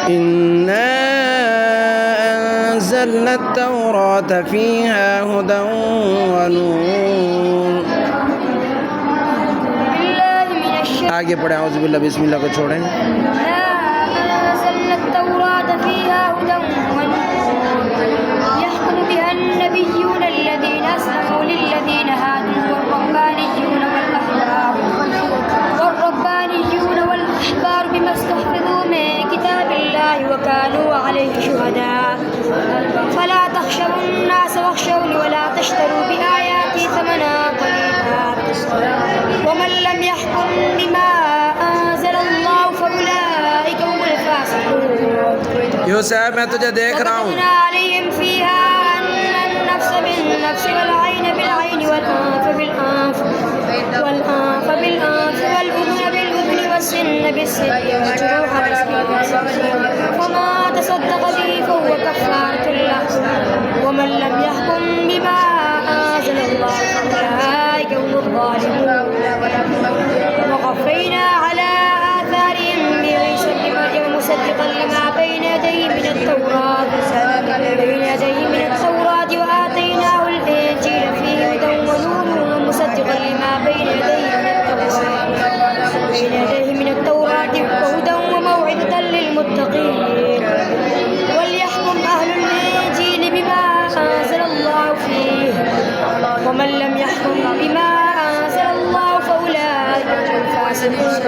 إنا أنزلنا التوراة فيها هدى ونور. आगे पढ़े औज़ु बिल्लाह बिस्मिल्लाह को छोड़ें. أنزلنا التوراة فيها هدى ونور يحكم بها النبيون الذين أسلموا للذين هادوا والربانيون بما استحفظوا من كتاب الله وكانوا عليه شهداء فلا تخشوا الناس واخشوني ولا تشتروا بآياتي ثمنا قليلا ومن لم يحكم بما أنزل الله فأولئك هم الفاسقون. यूसुफ मैं तुझे देख रहा हूँ. عليهم فيها أن النفس بالنفس والعين بالعين والأنف بالأنف والأذن بالأذن والسن بالسن والجروح بالسن فما تصدق به فهو كفارة له ومن لم يحكم بما أنزل الله فأولئك هم الظالمون. وقفينا على آثارهم بعيسى ابن مريم مصدقا لما بين يديه من التوراة وآتيناه الإنجيل فيه هدى ونور ومصدقا لما بين يديه من التوراة وهدى وموعظة للمتقين. وليحكم أهل الإنجيل بما أنزل الله فيه ومن لم يحكم بما أنزل الله فأولئك هم الفاسقون.